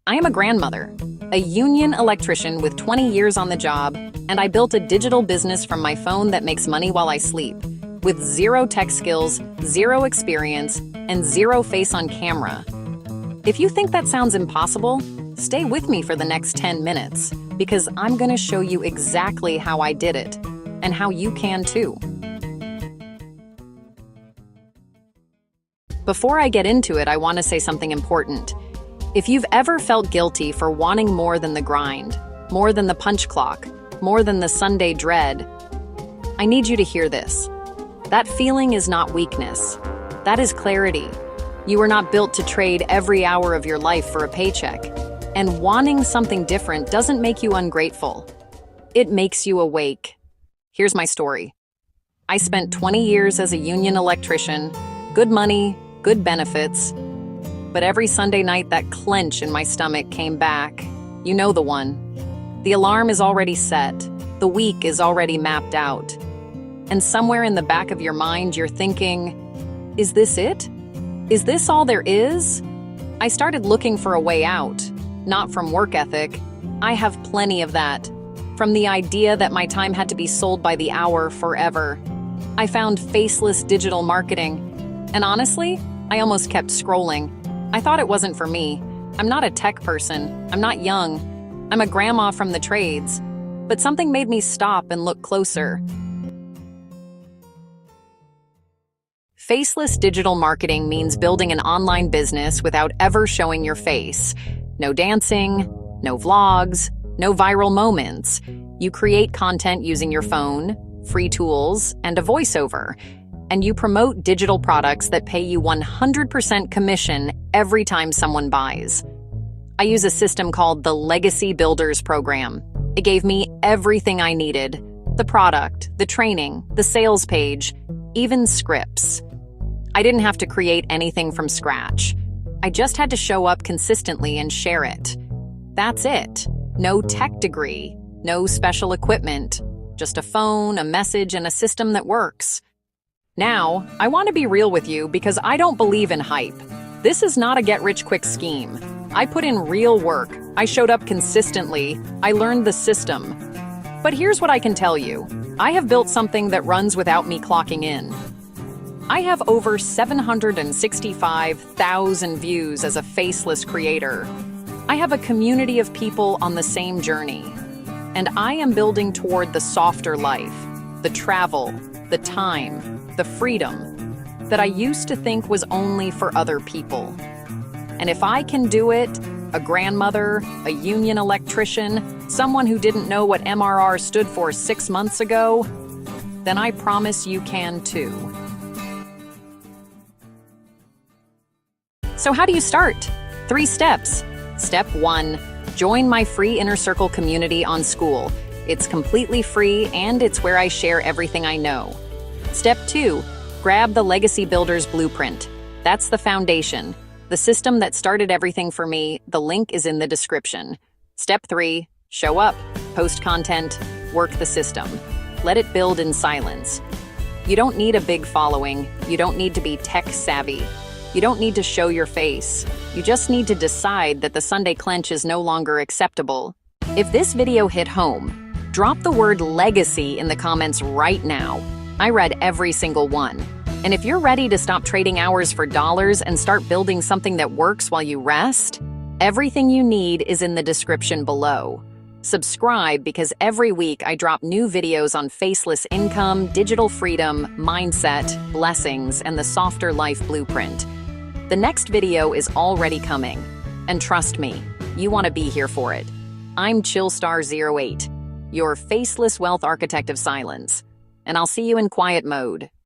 I am a grandmother, a union electrician with 20 years on the job, and I built a digital business from my phone that makes money while I sleep, with zero tech skills, zero experience, and zero face on camera. If you think that sounds impossible, stay with me for the next 10 minutes, because I'm going to show you exactly how I did it, and how you can too. Before I get into it, I want to say something important. If you've ever felt guilty for wanting more than the grind, more than the punch clock, more than the Sunday dread, I need you to hear this. That feeling is not weakness. That is clarity. You are not built to trade every hour of your life for a paycheck. And wanting something different doesn't make you ungrateful. It makes you awake. Here's my story. I spent 20 years as a union electrician, good money, good benefits, but every Sunday night that clench in my stomach came back. You know the one. The alarm is already set. The week is already mapped out. And somewhere in the back of your mind, you're thinking, is this it? Is this all there is? I started looking for a way out, not from work ethic. I have plenty of that. From the idea that my time had to be sold by the hour forever. I found faceless digital marketing. And honestly, I almost kept scrolling. I thought it wasn't for me. I'm not a tech person. I'm not young. I'm a grandma from the trades. But something made me stop and look closer. Faceless digital marketing means building an online business without ever showing your face. No dancing, no vlogs, no viral moments. You create content using your phone, free tools, and a voiceover. And you promote digital products that pay you 100% commission every time someone buys. I use a system called the Legacybuilders program. It gave me everything I needed: the product, the training, the sales page, even scripts. I didn't have to create anything from scratch. I just had to show up consistently and share it. That's it. No tech degree, no special equipment, just a phone, a message, and a system that works. Now, I want to be real with you because I don't believe in hype. This is not a get-rich-quick scheme. I put in real work. I showed up consistently. I learned the system. But here's what I can tell you. I have built something that runs without me clocking in. I have over 765,000 views as a faceless creator. I have a community of people on the same journey. And I am building toward the softer life, the travel, the time, the freedom that I used to think was only for other people. And if I can do it, a grandmother, a union electrician, someone who didn't know what MRR stood for 6 months ago, then I promise you can too. So how do you start? 3 steps. Step 1, join my free Inner Circle community on School. It's completely free and it's where I share everything I know. Step 2, grab the Legacybuilders blueprint. That's the foundation, the system that started everything for me. The link is in the description. Step 3, show up, post content, work the system. Let it build in silence. You don't need a big following. You don't need to be tech savvy. You don't need to show your face. You just need to decide that the Sunday Clench is no longer acceptable. If this video hit home, drop the word legacy in the comments right now. I read every single one. And if you're ready to stop trading hours for dollars and start building something that works while you rest, everything you need is in the description below. Subscribe because every week I drop new videos on faceless income, digital freedom, mindset, blessings, and the softer life blueprint. The next video is already coming. And trust me, you want to be here for it. I'm Chillstar08, your faceless wealth architect of silence. And I'll see you in quiet mode.